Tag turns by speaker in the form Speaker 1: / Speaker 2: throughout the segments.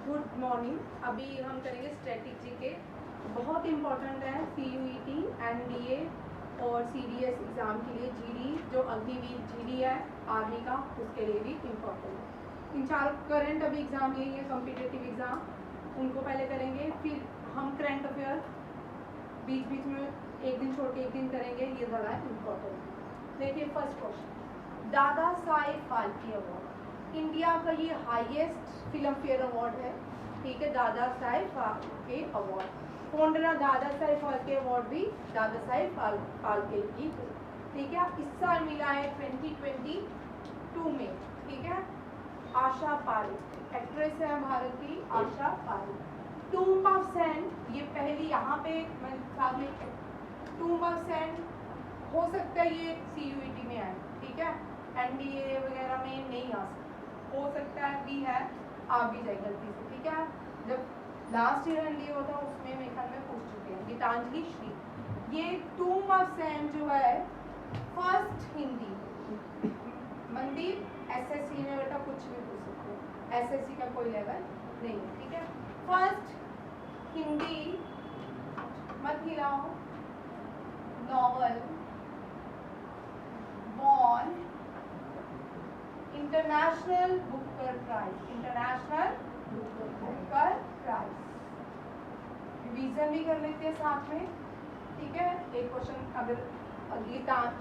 Speaker 1: Good morning. अभी हम करेंगे स्ट्रेटिक के बहुत इंपॉर्टेंट है CUET NDA और CDS एग्ज़ाम के लिए। GD जो अग्निवीर GD है आर्मी का, उसके लिए भी इम्पॉर्टेंट है। इन चार करंट अभी एग्ज़ाम यही है, कॉम्पिटिटिव एग्ज़ाम, उनको पहले करेंगे, फिर हम करंट अफेयर बीच बीच में एक दिन छोड़ के एक दिन करेंगे, ये ज़्यादा इम्पॉर्टेंट है। देखिए first question, Dada Saheb Phalke award India का ये हाईएस्ट फिल्म फेयर अवार्ड है, ठीक है। Dada Saheb Phalke award, founder Dada Saheb Phalke award भी दादा साहेब फाल्के की, ठीक है। इस साल मिला है 2022 में, ठीक है। आशा पारेख एक्ट्रेस है भारत की, Asha Parekh. Tomb of sand, ये पहली यहाँ पे मैं साथ में टूम्ब ऑफ सैंड हो सकता है ये CUET में आए, ठीक है। NDA वगैरह में नहीं आ सकता, हो सकता है भी है, आप भी जाए गलती से, ठीक है। जब लास्ट ईयर NDA होता है उसमें मेरे ख्याल में पूछ चुके हैं। गीतांजलि श्री, ये टूम्ब ऑफ सैंड जो है फर्स्ट हिंदी मनदीप SSC में बेटा कुछ भी पूछ सकते हो, SSC का कोई लेवल नहीं है, ठीक है। फर्स्ट हिंदी मत हिलाओ novel won international Booker prize, international Booker prize. Revision भी कर लेते हैं साथ में, ठीक है। एक क्वेश्चन अगर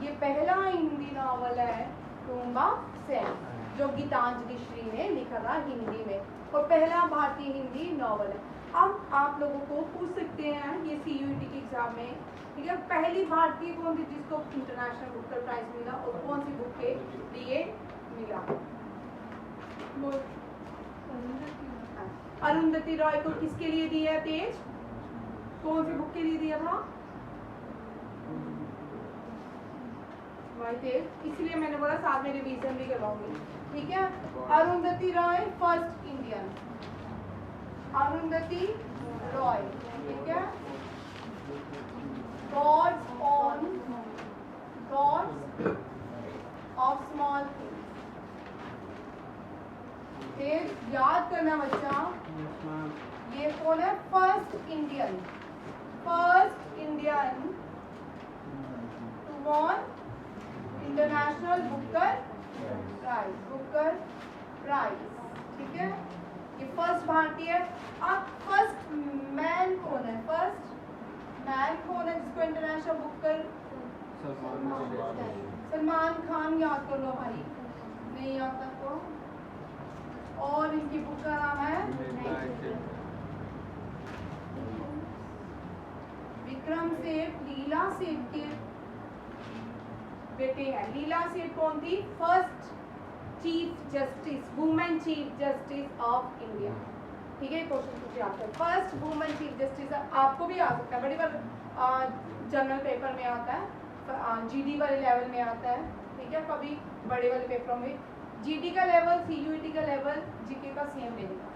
Speaker 1: ये पहला हिंदी नावल है टूम्ब ऑफ सैंड जो गीतांजलि श्री ने लिखा था हिंदी में, और पहला भारतीय हिंदी नावल है। अब आप लोगों को पूछ सकते हैं ये CUET के एग्जाम में, ठीक है, पहली भारतीय कौन थी जिसको इंटरनेशनल बुकर प्राइज मिला और कौन सी बुक के लिए मिला? अरुंधति रॉय को किसके लिए दिया तेज? कौन सी बुक के लिए दिया था? तेज, इसलिए मैंने बोला साथ में रिवीजन भी करवाऊंगी, ठीक है। अरुंधति रॉय फर्स्ट इंडियन, अरुंधति रॉय, ठीक है। गॉड्स ऑफ स्मॉल थिंग्स, तेज याद करना बच्चा, ये कौन है? First Indian to won international Booker prize, ठीक है। ये फर्स्ट भारतीय। अब फर्स्ट मैन कौन है? जिसको इंटरनेशनल बुकर? सलमान खान। याद कर लो भाई, नहीं याद तो। और इनकी बुक का नाम है विक्रम सेठ, लीला सेठ के बेटे हैं। लीला सेठ कौन थी? First chief justice, women chief justice of India, ठीक है। क्वेश्चन पूछे आपको, फर्स्ट वुमेन चीफ जस्टिस, आपको भी आ सकता है, बड़ी बार जनरल पेपर में आता है, GD वाले लेवल में आता है, ठीक है। कभी बड़े वाले पेपरों में GD का लेवल, CUET का लेवल, GK का सेम रहेगा,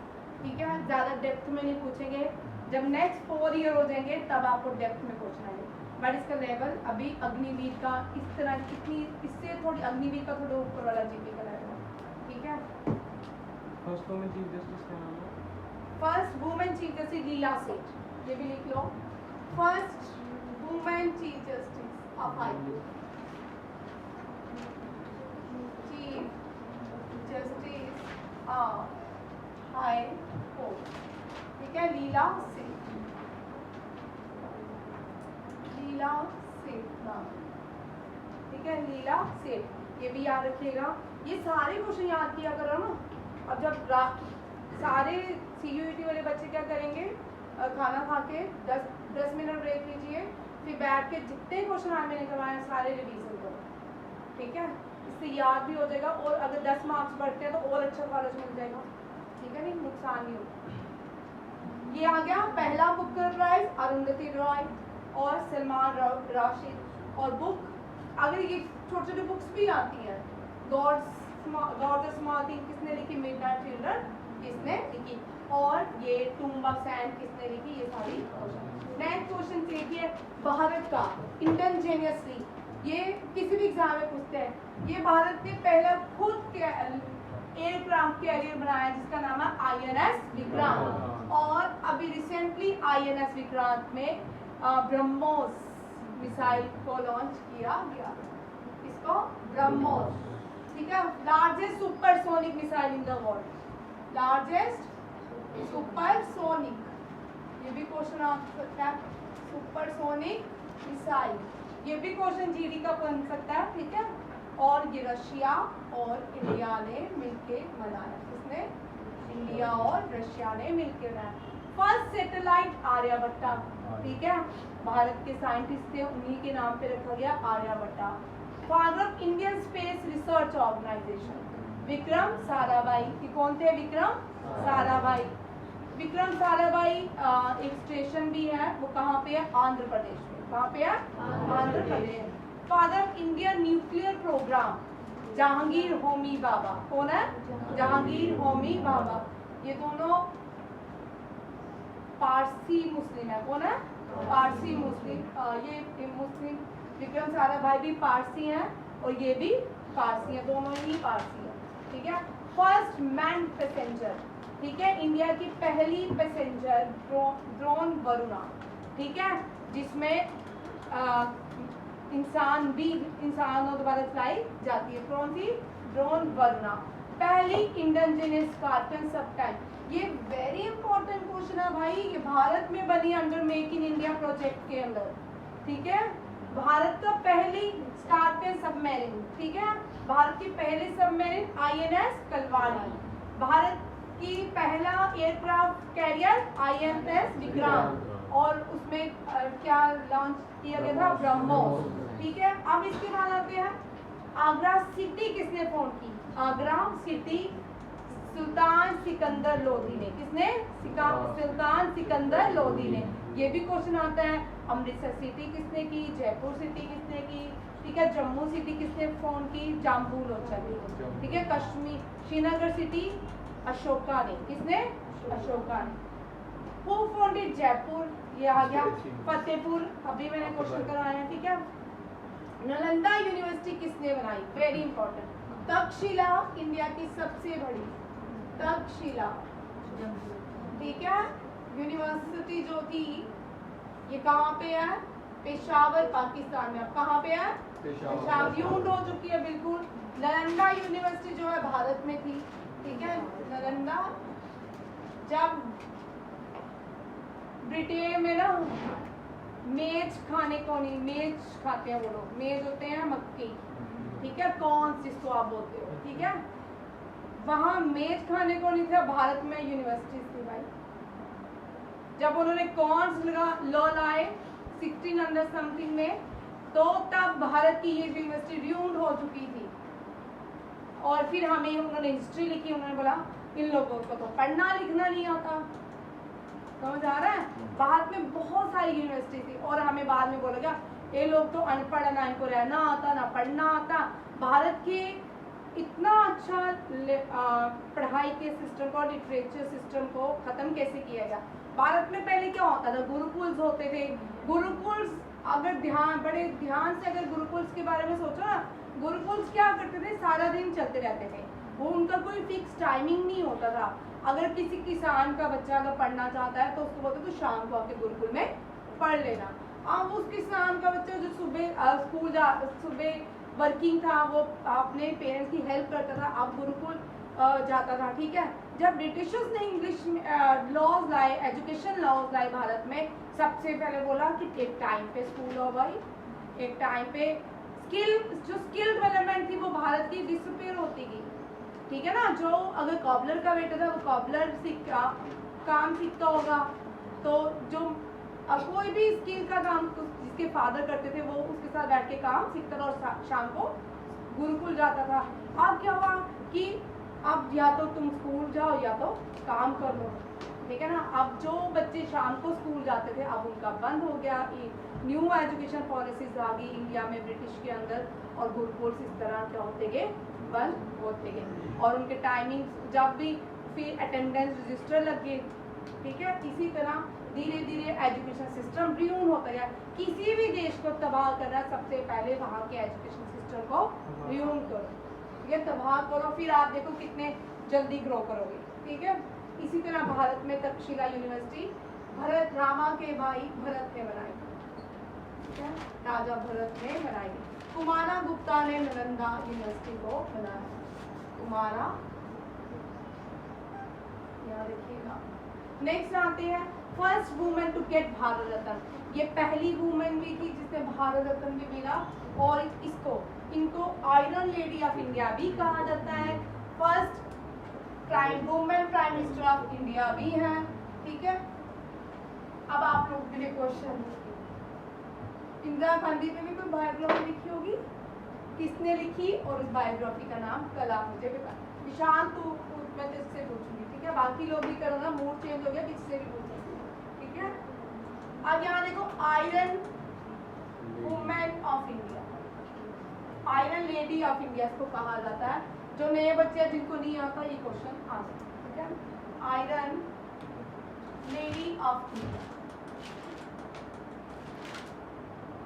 Speaker 1: ठीक है। ज़्यादा डेप्थ में नहीं पूछेंगे, जब नेक्स्ट 4 ईयर हो जाएंगे तब आपको डेप्थ में पूछना है। बट इसका लेवल अभी अग्निवीर का इस तरह कितनी, इससे थोड़ी अग्निवीर का थोड़ा ऊपर वाला GK का लेवल है, ठीक है।
Speaker 2: फर्स्ट वुमेन चीफ जस्टिस का नाम है?
Speaker 1: First women chief justice Leela Seth, ये भी लिख लो। First women chief justice of high court, chief justice of high court, ठीक है, लीला सेठ नाम, ठीक है, लीला सेठ, ये भी याद रखिएगा। ये सारे क्वेश्चन याद किया करो ना। अब जब सारे CUET वाले बच्चे क्या करेंगे, खाना खा के 10 मिनट ब्रेक लीजिए, फिर बैठ के जितने क्वेश्चन आज मैंने करवाए सारे रिवीजन करो, ठीक है। इससे याद भी हो जाएगा, और अगर 10 मार्क्स बढ़ते हैं तो और अच्छा कॉलेज मिल जाएगा, ठीक है, नहीं नुकसान नहीं होगा। ये आ गया पहला बुकर प्राइज, अरुंधति रॉय और सलमान राशिद। और बुक, अगर ये छोटे छोटे बुक्स भी आती हैं, गॉड्स स्मॉल थिंग किसने लिखी? मिडनाइट चिल्ड्रन किसने लिखी? और ये टूम्ब ऑफ सैंड किसने लिखी? ये सारी क्वेश्चन। नेक्स्ट क्वेश्चन देखिए, भारत का इंडिजीनियसली, ये किसी भी एग्जाम में पूछते हैं, ये भारत ने पहला खुद एयरक्राफ्ट कैरियर बनाया जिसका नाम है INS विक्रांत। और अभी रिसेंटली INS विक्रांत में ब्रह्मोस मिसाइल को लॉन्च किया गया। इसको ब्रह्मोस, ठीक है, largest supersonic missile in the world, largest supersonic, ये भी क्वेश्चन आ सकता है, सुपरसोनिक मिसाइल, ये भी क्वेश्चन जीडी का बन सकता है, ठीक है। और ये रशिया और इंडिया ने मिलके बनाया, किसने? इंडिया और रशिया ने मिलके बनाया। फर्स्ट सैटेलाइट आर्यभट्टा, ठीक है, भारत के साइंटिस्ट थे, उन्हीं के नाम पे रखा गया Aryabhata. Father of Indian space research organisation Vikram Sarabhai, ये कौन थे? विक्रम साराभाई। विक्रम साराभाई एक स्टेशन भी है, वो कहाँ पे है? आंध्र प्रदेश में। कहाँ पे है? Andhra Pradesh. Father of Indian nuclear programme Jehangir Homi Bhabha, कौन है? जहांगीर होमी बाबा। ये दोनों पारसी मुस्लिम है, कौन है? पारसी मुस्लिम। ये मुस्लिम विक्रम साराभाई भी पारसी हैं और ये भी पारसी हैं, दोनों ही पारसी हैं, ठीक है। फर्स्ट मैन पैसेंजर, ठीक है, इंडिया की पहली पैसेंजर ड्रोन वरुणा, ठीक है, जिसमें इंसानों द्वारा चलाई जाती है। कौन सी? ड्रोन वरुणा। पहली इंडिजिनस कार्टन सबटाइम, ये वेरी इंपॉर्टेंट क्वेश्चन है भाई, ये भारत में बनी under make in India project के अंदर, ठीक है। भारत का पहली स्टार्टन सबमरीन, ठीक है, भारत की पहली सबमरीन INS कलवाड़ी। भारत की पहला एयरक्राफ्ट कैरियर INS विक्रांत, और उसमें क्या लॉन्च किया गया था? ब्रह्मोस, ठीक है। अब इसके बाद आते हैं आगरा सिटी किसने फाउंड की? आगरा सिटी सुल्तान सिकंदर लोधी ने। किसने? सुल्तान सिकंदर लोधी ने। ये भी क्वेश्चन आता है, अमृतसर सिटी किसने की? जयपुर सिटी किसने की? ठीक है, जम्मू सिटी किसने फाउंड की? जाम्बू लोचन ने, ठीक है। कश्मीर श्रीनगर सिटी अशोका ने। किसने? अशोका ने। Who founded Jaipur? ये आ गया फतेहपुर, अभी मैंने क्वेश्चन कराया है, ठीक है। नालंदा यूनिवर्सिटी किसने बनाई? Very important. तक्षशिला इंडिया की सबसे बड़ी तक्षशिला, ठीक है, यूनिवर्सिटी जो थी ये कहाँ पे है? पेशावर पाकिस्तान में। अब कहाँ पे है? पेशावर। यूंड हो चुकी है बिल्कुल। नालंदा यूनिवर्सिटी जो है भारत में थी, ठीक है। नालंदा जब ब्रिटेन में ना मेज खाने को नहीं, मेज खाते हैं वो लोग, मेज होते हैं मक्की, ठीक है, कॉर्न जिसको आप बोलते हो, ठीक है, वहाँ मेज खाने को नहीं था, भारत में यूनिवर्सिटीज थी भाई। जब उन्होंने कॉर्न्स लॉ लाए 1600 समथिंग में, तो तब भारत की ये यूनिवर्सिटी ड्यूम्ड हो चुकी थी। और फिर हमें उन्होंने हिस्ट्री लिखी, उन्होंने बोला इन लोगों को तो पढ़ना लिखना नहीं आता, समझ आ रहा है। भारत में बहुत सारी यूनिवर्सिटी थी और हमें बाद में बोला गया ये लोग तो अनपढ़ है, ना इनको रहना आता ना पढ़ना आता। भारत के इतना अच्छा पढ़ाई के सिस्टम को, लिटरेचर सिस्टम को ख़त्म कैसे किया गया। भारत में पहले क्या होता था? गुरुकुल्स होते थे। गुरुकुल्स अगर बड़े ध्यान से अगर गुरुकुल्स के बारे में सोचो ना, गुरुकुल्स क्या करते थे? सारा दिन चलते रहते थे, वो उनका कोई फिक्स टाइमिंग नहीं होता था। अगर किसी किसान का बच्चा अगर पढ़ना चाहता है तो उसको बोलते तो शाम को आके गुरुकुल में पढ़ लेना। अब उस किसान का बच्चा जो सुबह वर्किंग था, वो अपने पेरेंट्स की हेल्प करता था, अब गुरुकुल जाता था, ठीक है। जब ब्रिटिशर्स ने इंग्लिश लॉज लाए, एजुकेशन लॉज लाए भारत में, सबसे पहले बोला कि एक टाइम पे स्कूल हो भाई, एक टाइम पे स्किल डेवलपमेंट थी वो भारत की डिसअपीयर होती गई, ठीक है ना। जो अगर कॉबलर का बेटा था वो कॉबलर काम सीखता होगा, तो जो कोई भी स्किल का काम जिसके फादर करते थे वो उसके साथ बैठ के काम सीखता था और शाम को गुरुकुल जाता था। अब क्या हुआ कि अब या तो तुम स्कूल जाओ या तो काम कर लो, ठीक है ना। अब जो बच्चे शाम को स्कूल जाते थे अब उनका बंद हो गया। न्यू एजुकेशन पॉलिसीज आ गई इंडिया में ब्रिटिश के अंदर, और गुरुकुल इस तरह क्या होते गए? बंद होते गए। और उनके टाइमिंग जब भी फिर अटेंडेंस रजिस्टर लग गए, ठीक है। इसी तरह धीरे धीरे एजुकेशन सिस्टम रियून होता गया। किसी भी देश को तबाह करना सबसे पहले वहाँ के एजुकेशन सिस्टम को रियून करो, ठीक है, तबाह करो, फिर आप देखो कितने जल्दी ग्रो करोगे। ठीक है, इसी तरह भारत में तक्षशिला यूनिवर्सिटी भरत रामा के भाई भरत ने बनाई, ठीक है, राजा भरत ने बनाई। कुमारा गुप्ता ने नालंदा यूनिवर्सिटी को बनाया। कुमारा, याद रखिएगा। नेक्स्ट आते हैं first women to get Bharat Ratna. ये पहली वुमेन भी थी जिसने भारत रत्न भी मिला, और इनको आयरन लेडी ऑफ इंडिया भी कहा जाता है। First women prime minister of India भी हैं। ठीक है, अब आप लोग के लिए क्वेश्चन, इंदिरा गांधी पे भी कोई बायोग्राफी लिखी होगी, किसने लिखी और उस बायोग्राफी का नाम कल आप मुझे बताएं। विशाल तो मैं इससे पूछूंगी, ठीक है, बाकी लोग भी करूँगा, मूड चेंज हो गया, किससे भी पूछूंगी। ठीक है, अब यहाँ देखो iron women of India, iron lady of India इसको कहा जाता है। जो नए बच्चे हैं जिनको नहीं आता ये क्वेश्चन आ सकता है। ठीक है, आयरन लेडी ऑफ इंडिया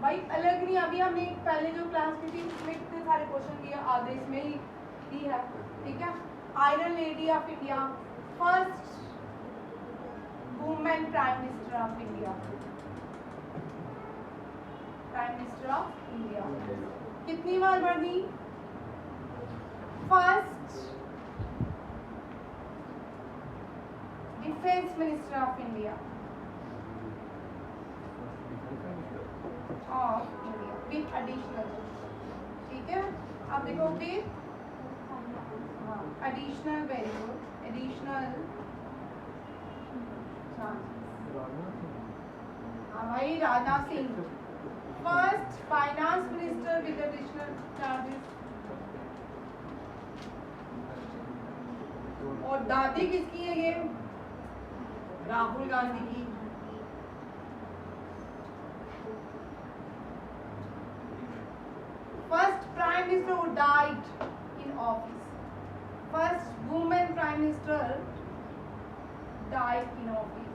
Speaker 1: भाई अलग नहीं, अभी हमने पहले जो क्लास की थी उसमें कितने सारे क्वेश्चन दिए, आधे इसमें ही दी है। ठीक है, iron lady of India, first women prime minister of India, prime minister of India कितनी बार बनी? First defence minister of India of India with additional. ठीक है, अब देखो with additional, very good, additional भाई Rajnath Singh, first finance minister with additional charges. और दादी किसकी है ये? राहुल गांधी की। फर्स्ट प्राइम मिनिस्टर who died in office, first woman prime minister died in office।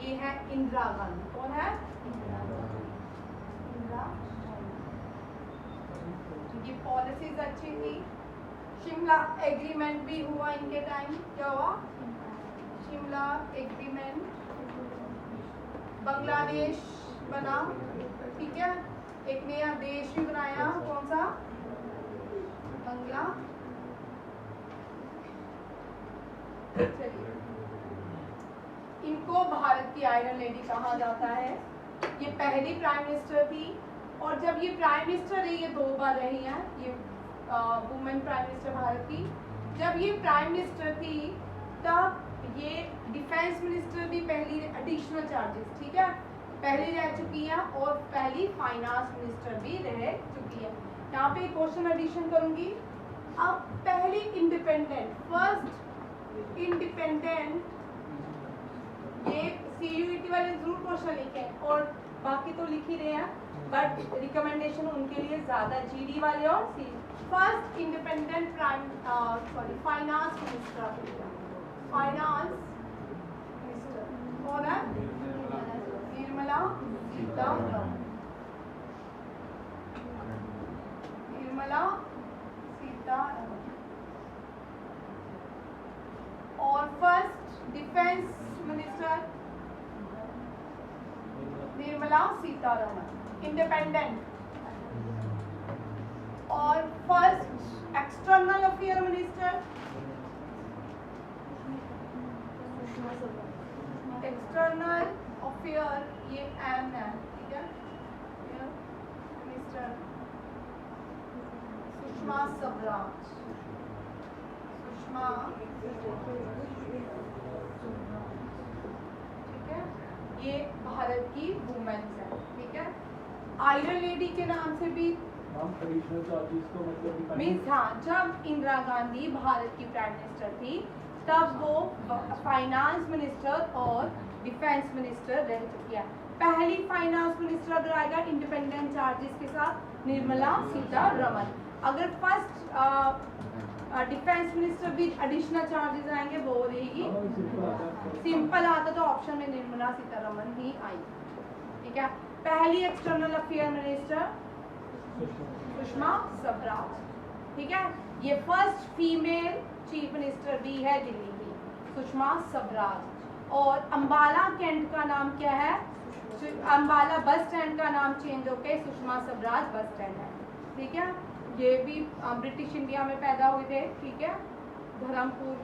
Speaker 1: ये है इंदिरा गांधी। कौन है? इंदिरा गांधी। इनकी पॉलिसीज अच्छी थी। शिमला एग्रीमेंट भी हुआ इनके टाइम। क्या हुआ? शिमला एग्रीमेंट। बांग्लादेश बना, ठीक है, एक नया देश भी बनाया। कौन सा? बांग्ला। चलिए, इनको भारत की आयरन लेडी कहा जाता है। ये पहली प्राइम मिनिस्टर थी, और जब ये प्राइम मिनिस्टर रही, ये 2 बार रही हैं, ये वुमेन प्राइम मिनिस्टर भारत की। जब ये प्राइम मिनिस्टर थी तब ये डिफेंस मिनिस्टर भी पहली एडिशनल चार्जेस, ठीक है, पहली रह चुकी हैं, और पहली फाइनेंस मिनिस्टर भी रह चुकी है। यहाँ पे क्वेश्चन एडिशन करूंगी। अब पहली इंडिपेंडेंट, फर्स्ट इंडिपेंडेंट, ये CUET वाले जरूर क्वेश्चन लिखे, और बाकी तो लिख ही रहे हैं, बट रिकमेंडेशन उनके लिए ज्यादा, GD वाले और C। First independent finance minister of India, finance minister कौन है? निर्मला सीतारमण। निर्मला सीतारमण। और first defence minister Nirmala Sitharaman, independent. और first external affair minister, external affair, ये M है, ठीक है, मिनिस्टर सुषमा स्वराज। सुषमा, ठीक है, ये भारत की वुमेन्स है। ठीक है, आयरन लेडी के नाम से भी मीन्स, हाँ, जब इंदिरा गांधी भारत की प्राइम मिनिस्टर थी तब वो फाइनेंस मिनिस्टर और डिफेंस मिनिस्टर रह चुकी है। पहली फाइनेंस मिनिस्टर अगर आएगा इंडिपेंडेंट चार्जेस के साथ, निर्मला सीतारमण। अगर फर्स्ट डिफेंस मिनिस्टर भी एडिशनल चार्जेस आएंगे, वो रहेगी सिंपल आता तो ऑप्शन में निर्मला सीतारमन ही आई। ठीक है, पहली external affair minister Sushma Swaraj. ठीक है, ये फर्स्ट फीमेल चीफ मिनिस्टर भी है दिल्ली की, सुषमा स्वराज। और अंबाला कैंट का नाम क्या है? अंबाला बस स्टैंड का नाम चेंज होके सुषमा स्वराज बस स्टैंड है। ठीक है, ये भी ब्रिटिश इंडिया में पैदा हुए थे। ठीक है, धर्मपुर,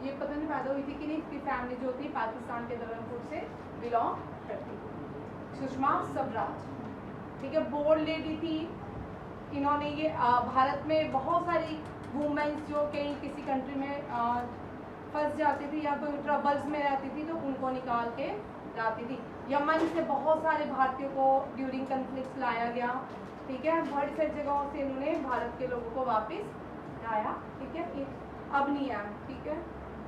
Speaker 1: ये पता नहीं पैदा हुई थी कि नहीं, इसकी फैमिली जो थी पाकिस्तान के धर्मपुर से बिलोंग करती थी, सुषमा स्वराज। ठीक है, बोल्ड लेडी थी इन्होंने। ये भारत में बहुत सारी वुमेन्स जो कहीं किसी कंट्री में फंस जाती थी या कोई ट्रबल्स में रहती थी तो उनको निकाल के लाती थी। यमन से बहुत सारे भारतीयों को ड्यूरिंग कन्फ्लिक्ट लाया गया। ठीक है, बहुत सारी जगहों से इन्होंने भारत के लोगों को वापस लाया। ठीक है, अब नहीं आया। ठीक है,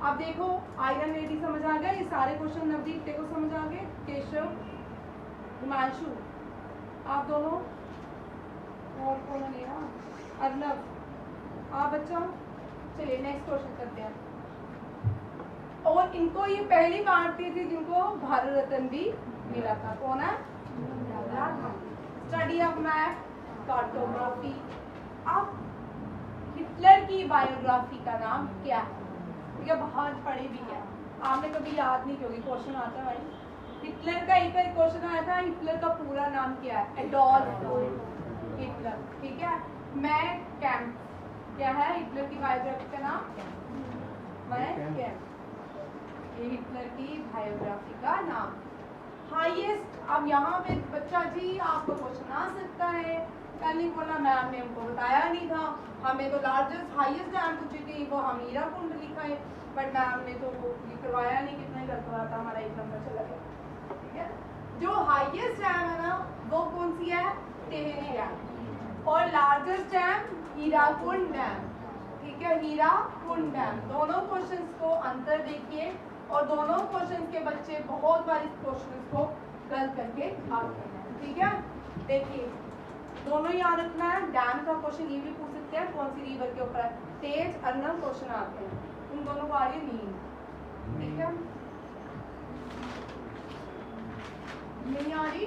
Speaker 1: अब देखो आयरन लेडी समझ आ गया, ये सारे क्वेश्चन नवदीप देखो समझ आ गए। केशव, हिमांशु, आप दोनों, और कौन है यार, अर्नब, आप बच्चों। चलिए नेक्स्ट क्वेश्चन करते हैं। और इनको ये पहली भारतीय थी जिनको भारत रत्न भी मिला था। कौन है? Study of map, cartography. अब हिटलर की बायोग्राफी का नाम क्या है? ठीक है, बहुत पढ़े भी है, आपने कभी याद नहीं किया, क्वेश्चन आता है भाई। हिटलर का एक क्वेश्चन आया था, हिटलर का पूरा नाम क्या है? Adolf Hitler. ठीक है, मैं कैम्प क्या है हिटलर की बायोग्राफी का नाम? मैं कैम्प, ये हिटलर की बायोग्राफी का नाम। हाईएस्ट, अब यहाँ पे बच्चा जी आपको क्वेश्चन आ सकता है, कल नहीं बोला मैम ने हमको बताया नहीं था, हमें तो लार्जेस्ट हाईएस्ट डैम पूछी थी, वो हम हीरा कुंड लिखा है, बट मैम ने तो वो करवाया नहीं, कितना ही करवाया था, हमारा एक नंबर चला गया। ठीक है, जो हाईएस्ट डैम है ना वो कौन सी है? टिहरी डैम। और लार्जेस्ट डैम हीराकुंड डैम। ठीक है, हीराकुंड डैम। दोनों क्वेश्चंस को अंतर देखिए, और दोनों क्वेश्चंस के बच्चे बहुत बार इस क्वेश्चंस को गलत करके आते हैं। ठीक है, देखिए दोनों याद रखना है। डैम का क्वेश्चन ये भी पूछ सकते हैं कौन सी रिवर के ऊपर है, तेज अर्नब क्वेश्चन आते हैं, उन दोनों को आ रही है नींद। ठीक है, नहीं आ रही?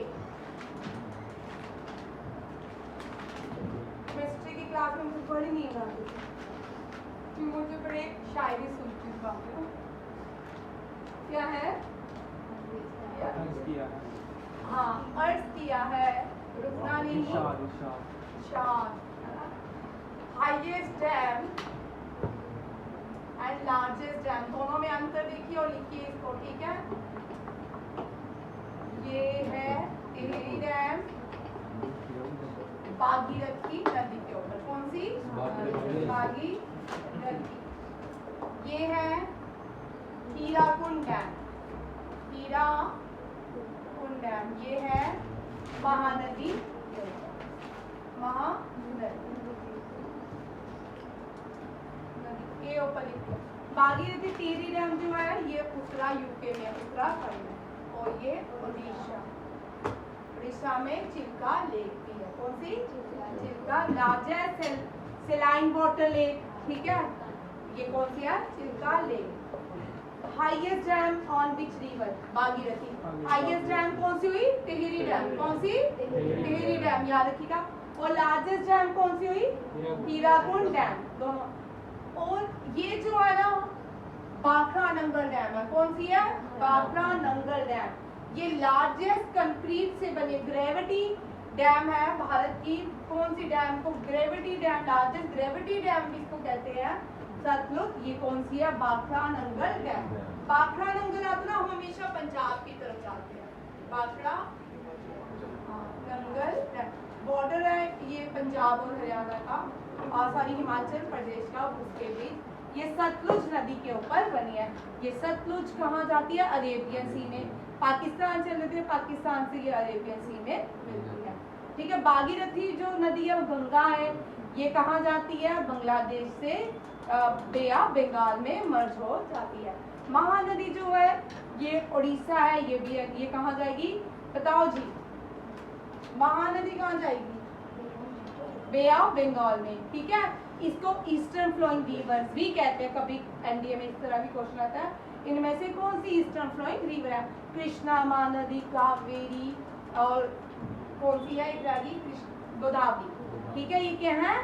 Speaker 1: केमिस्ट्री की क्लास में मुझे बड़ी नींद आती थी, मुझे बड़े शायरी सुनती थी। क्या है? हाँ, अर्ज किया है, रुकना नहीं। Highest dam and largest dam, दोनों में अंतर देखिए और लिखिए इसको। ठीक है, ये है टिहरी डैम भागीरथी नदी के ऊपर। कौन सी? भागीरथी। ये है हीराकुंड डैम, हीराकुंड डैम। ये है महानदी, महानदी के ऊपर लिखो। भागीरथी टिहरी डैम जो है ये उत्तरा यूके में, उत्तराखंड में, और ये उड़ीसा में चिल्का लेक भी है। कौन सी? Chilka. Largest saline water lake. ठीक है, ये कौन सी है? Chilka lake. Highest dam on which river? Bhagirathi. Highest dam कौन सी हुई? टिहरी डैम। कौन सी? टिहरी डैम, याद रखिएगा। और लार्जेस्ट डैम कौन सी हुई? हीराकुंड डैम, दोनों। और ये जो है ना भाखड़ा नंगल डैम है, कौन सी है? भाखड़ा नंगल डैम। ये लार्जेस्ट कंक्रीट से बने ग्रेविटी डैम है भारत की। कौन सी डैम को gravity dam, largest gravity dam जिसको कहते हैं सतलुज, ये कौन सी है? भाखड़ा नंगल डैम। भाखड़ा नंगल आता ना, हम हमेशा पंजाब की तरफ जाते हैं। भाखड़ा नंगल डैम बॉर्डर है ये पंजाब और हरियाणा का, और सारी हिमाचल प्रदेश का, उसके बीच ये सतलुज नदी के ऊपर बनी है। ये सतलुज कहाँ जाती है? अरेबियन सी में। पाकिस्तान चल रहे थे, पाकिस्तान से ये अरेबियन सी में मिलती है। ठीक है, भागीरथी जो नदी है वो गंगा है, ये कहाँ जाती है? बांग्लादेश से बे ऑफ बंगाल में मर्ज हो जाती है। महानदी जो है ये उड़ीसा है, ये भी है, ये कहाँ जाएगी बताओ जी? महानदी कहाँ जाएगी? बे ऑफ बंगाल में, ठीक है। इसको ईस्टर्न फ्लोइंग रिवर्स भी कहते हैं, कभी एनडीए में इस तरह भी क्वेश्चन आता है। इनमें से कौन सी ईस्टर्न फ्लोइंग रिवर है? कृष्णा, महानदी, कावेरी और कौन सी है इत्यादि, गोदावरी, ठीक है। ये क्या है?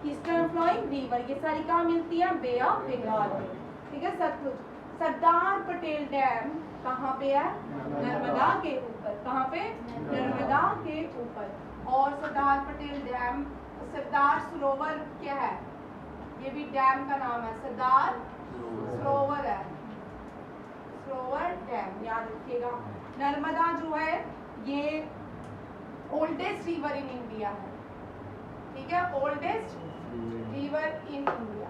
Speaker 1: Eastern flowing river. ये सारी कहाँ मिलती है? बे ऑफ बंगाल में, ठीक है। सतलुज, सरदार पटेल डैम कहाँ पे है? नर्मदा के ऊपर। कहाँ पे? नर्मदा के ऊपर। और सरदार पटेल डैम, सरदार सरोवर क्या है? ये भी डैम का नाम है, सरदार सरोवर है, सरोवर डैम, याद रखिएगा। नर्मदा जो है ये ओल्डेस्ट रिवर इन इंडिया है, ठीक है। Oldest river in India,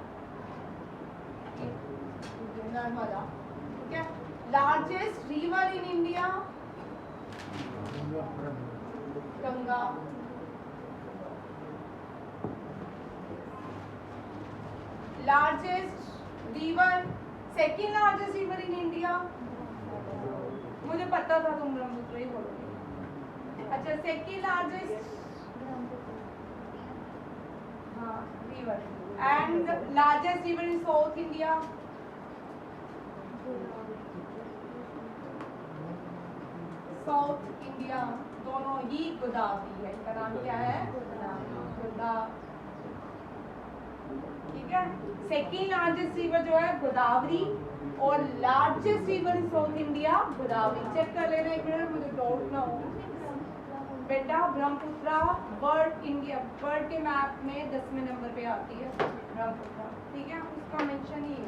Speaker 1: Narmada, ठीक है। Largest river in India, Ganga. Largest river, second largest river in India, मुझे पता था तुम ब्रह्मपुत्र ही बोलोगे। अच्छा, सेकेंड लार्जेस्ट, हाँ, river. And largest river in South India, south India, दोनों ही गोदावरी है। इसका नाम क्या है? गोदावरी, ठीक है। सेकेंड लार्जेस्ट रिवर जो है गोदावरी, और largest river in South India Godavari. Check कर लेना एक मिनट, मुझे डाउट ना हो बेटा। ब्रह्मपुत्र वर्ल्ड इंडिया, वर्ल्ड के मैप में 10वें नंबर पे आती है ब्रह्मपुत्र, ठीक है, उसका मेंशन ही है,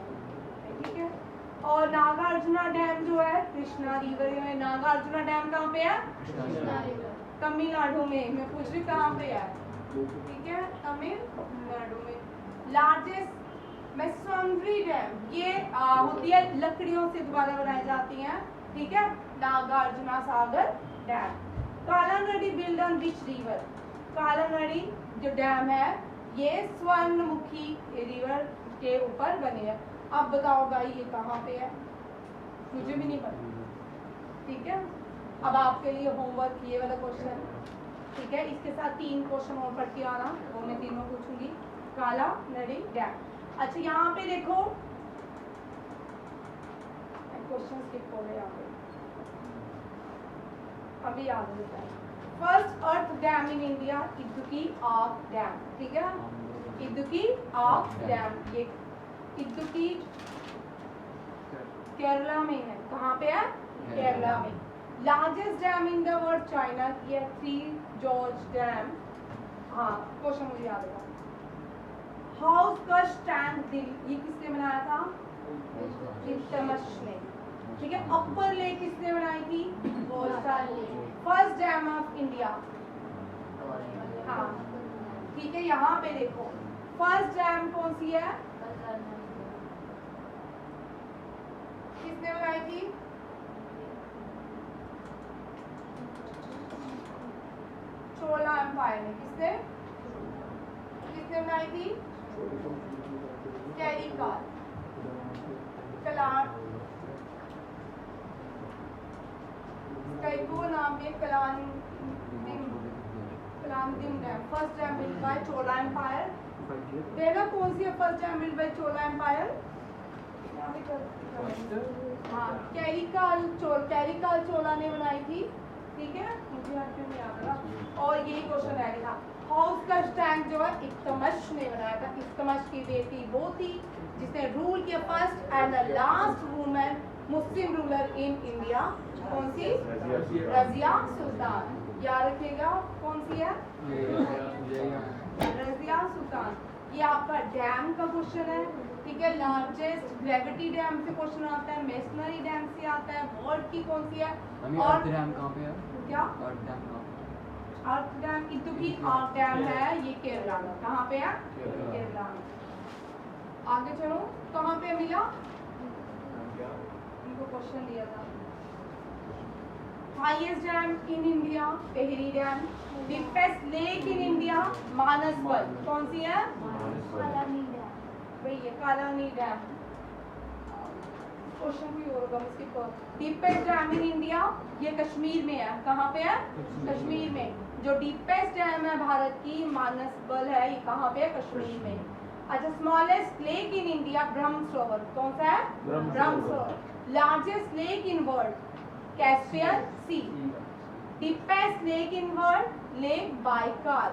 Speaker 1: ठीक है। और नागार्जुना डैम जो है कृष्णा रिवर में। नागार्जुना डैम कहाँ पे है? तमिलनाडु में। मैं पूछ रही कहाँ पे है, ठीक है, तमिलनाडु में। लार्जेस्ट मैसोनरी डैम, ये होती है लकड़ियों से दोबारा बनाई जाती हैं, ठीक है, नागार्जुना सागर डैम। काला नदी बिल्ड ऑन विच रिवर? काला नदी जो डैम है ये स्वर्णमुखी रिवर के ऊपर बने हैं। अब बताओ भाई ये कहाँ पे है? मुझे भी नहीं पता, ठीक है। अब आपके लिए होमवर्क ये वाला क्वेश्चन, ठीक है। इसके साथ 3 क्वेश्चन और पढ़ के आना, वो मैं तीनों पूछूंगी। काला नदी डैम। अच्छा, यहाँ पे देखो क्वेश्चन स्किप हो गए यहाँ पे, अभी याद होता है। First earth dam in India, Idukki of dam, ठीक है, इदुक्की ऑफ डैम। ये इदुक्की केरला में है। कहाँ पे है? केरला में। Largest dam in the world China, ये 3 जॉर्ज डैम। हाँ, क्वेश्चन मुझे याद है। हाउस कश टैंक दिल्ली, ये किसने बनाया था? इल्तुतमिश ने, ठीक है। अपर लेक किसने बनाई थी? फर्स्ट डैम ऑफ इंडिया, हाँ, ठीक है। यहाँ पे देखो फर्स्ट डैम कौन सी है? किसने बनाई थी? चोला एम्पायर ने। किसने बनाई थी? कैरिकाल, कैको नाम पे कलांदिम dam. First dam build by Chola empire. देखा कौन सी है first dam build by Chola empire? हाँ, कैरिकाल चोला ने बनाई थी, ठीक है, मुझे नहीं याद रहा। और यही क्वेश्चन रह गया था। हाउस का टैंक जो है इल्तुतमिश ने बनाया था। इल्तुतमिश की बेटी वो थी जिसने रूल किया first and the last women Muslim ruler in India. कौन सी? रजिया सुल्तान। याद रखिएगा कौन सी है? रजिया सुल्तान। ये आपका डैम का क्वेश्चन है, ठीक है। लार्जेस्ट ग्रेविटी डैम से क्वेश्चन आता है, मेसनरी डैम से आता है, वर्ल्ड की कौन सी है? और
Speaker 2: डैम कहाँ पे है?
Speaker 1: क्या?
Speaker 2: अर्थ डैम कहाँ पे?
Speaker 1: अर्थ डैम इदुक्की अर्थ डैम है, ये केरला में। कहाँ पे है? केरला में। आगे चलो, कहाँ पे मिला? इनको क्वेश्चन दिया था। Highest dam in India, Tehri dam. Deepest lake in India, Manasbal. कौन सी है? वही है, कालानी डैम। क्वेश्चन भी होगा मुझे। डीपेस्ट डैम इन इंडिया, ये कश्मीर में है। कहाँ पे है? कश्मीर में। जो डीपेस्ट डैम है भारत की मानसबल है, ये कहाँ पे है? कश्मीर में। अच्छा, smallest lake in India Brahmasarovar, कौन सा है? Brahmasarovar. Largest lake in world Caspian sea. Deepest lake in world lake Baikal.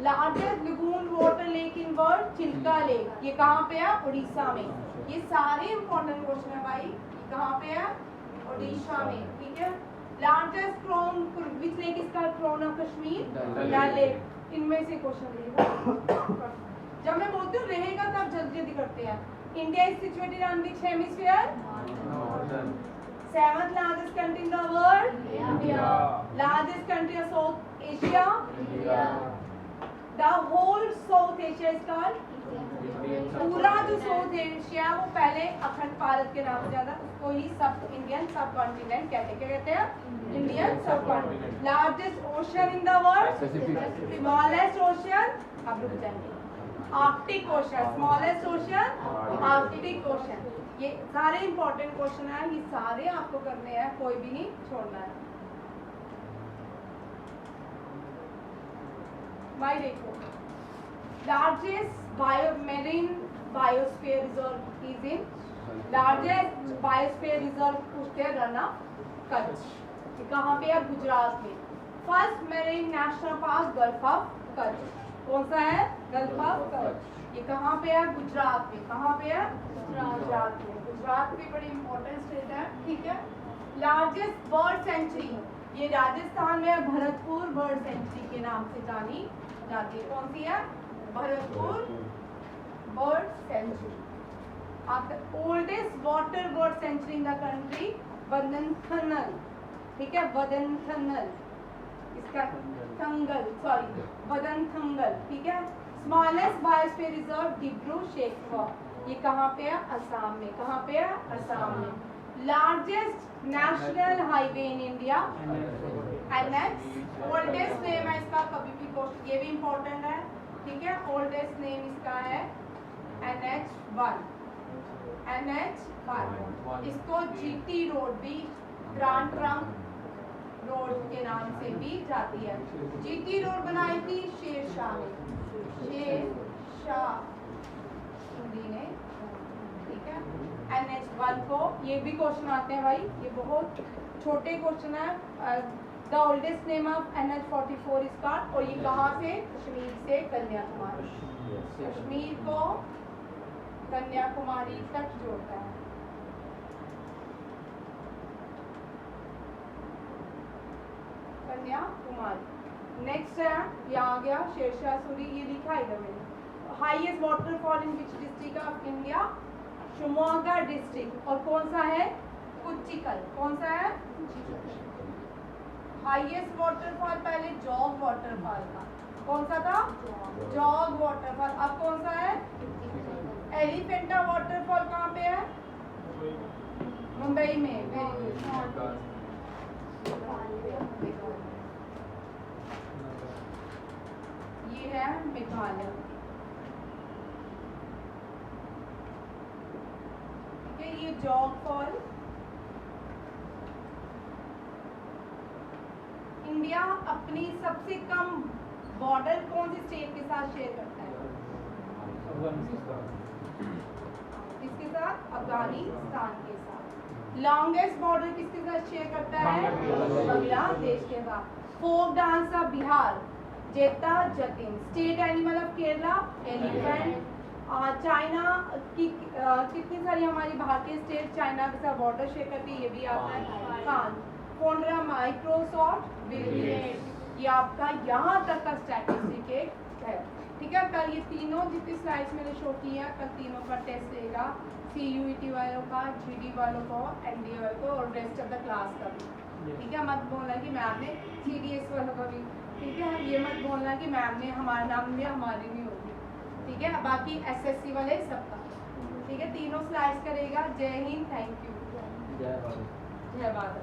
Speaker 1: Largest lagoon water lake in world Chilka lake, ये कहाँ पे है? उड़ीसा में। ये सारे इंपॉर्टेंट क्वेश्चन है भाई, ये कहाँ पे है? उड़ीसा में, ठीक है। Largest crown which lake is called crown of Kashmir? Dal lake. इनमें से क्वेश्चन रहेगा। जब मैं बोलती हूँ रहेगा तब जल्दी जल्दी करते हैं। India is situated on which hemisphere? Seventh largest country in the world? India. Largest country of South Asia? India. The whole South Asia is called? पूरा जो साउथ एशिया वो पहले अखंड भारत के नाम से जाता, उसको ही सब इंडियन सब कॉन्टिनेंट कहते हैं। क्या कहते हैं? इंडियन सब continent. Largest ocean in the world? Smallest ocean? अब रुक जाएंगे। Arctic ocean. Smallest ocean? Arctic ocean. ये सारे इंपॉर्टेंट क्वेश्चन है, ये सारे आपको करने हैं, कोई भी नहीं छोड़ना है भाई। देखो, largest marine biosphere reserve is in, largest biosphere reserve पूछते हैं रन ऑफ कच्छ, कहाँ पे है? गुजरात में। First marine national park gulf of Kutch, कौन सा है? Gulf of Kutch. ये कहाँ पे है? गुजरात में। कहाँ पे है? गुजरात में। गुजरात भी बड़ी इंपॉर्टेंट स्टेट है, ठीक है। लार्जेस्ट बर्ड सेंचुरी, ये राजस्थान में है, भरतपुर बर्ड सेंचुरी के नाम से जानी जाती है। कौन सी है? Bharatpur bird sanctuary. Oldest water bird sanctuary in the country Vedanthangal, ठीक है, बदनथनल, इसका बदनथंगल, ठीक है। Smallest biosphere reserve Dibru Saikhowa, ये कहाँ पे है? असम में। कहाँ पे है? असम में। Largest national highway in India? NH। Oldest name है इसका, कभी भी क्वेश्चन, ये भी इंपॉर्टेंट है, ठीक है। ओल्डेस्ट नेम इसका है NH1। NH1, इसको GT रोड भी, ग्रांड ट्रंक रोड के नाम से भी जाती है। GT रोड बनाई थी शेरशाह ने, शेरशाह ने, ठीक है। NH1 को, ये भी क्वेश्चन आते हैं भाई, ये बहुत छोटे क्वेश्चन है। The oldest name of NH44 is called, और ये कहाँ से? कश्मीर से कन्याकुमारी। कश्मीर को कन्याकुमारी तक जोड़ता है। कन्याकुमारी। नेक्स्ट है, ये आ गया शेरशाह सूरी, ये लिखा है इधर मैंने। Highest waterfall in which district of India? Shivamogga district. और कौन सा है? कुचिकल। कौन सा है? हाईएस्ट वाटरफॉल पहले जॉग वाटरफॉल था, कौन सा था? Jog waterfall. अब कौन सा है? एलिफेंटा वाटरफॉल कहाँ पे है? मुंबई में। Very good. ये है मेघालय, ठीक है। ये जॉग फॉल। इंडिया अपनी सबसे कम बॉर्डर कौन सी स्टेट के साथ शेयर करता है? किसके साथ? अफगानिस्तान के साथ। लॉन्गेस्ट बॉर्डर किसके साथ शेयर करता है? बांग्लादेश के साथ। Folk dance of Bihar? जेता Jatin. State animal of Kerala? Elephant. China की कितनी सारी हमारी भारतीय स्टेट चाइना के साथ बॉर्डर शेयर करती है, ये भी आता है। कान। फोनरा माइक्रोसॉफ्ट बिल गेट्स। ये आपका यहाँ तक का स्टैटिस्टिक है, ठीक है। कल ये तीनों जितनी स्लाइड्स मैंने शो की है, कल तीनों का टेस्ट रहेगा, CUET वालों का, GD वालों को, NDA वालों को, और रेस्ट ऑफ द क्लास का भी, ठीक है। मत बोलना कि मैम ने CDS वालों का भी, ठीक है। ये मत बोलना कि मैम ने हमारा नाम लिया, हमारी नहीं होगी, ठीक है। बाकी SSC वाले सबका, ठीक है। तीनों स्लाइड्स करेगा। जय हिंद, थैंक यू, जय भारत।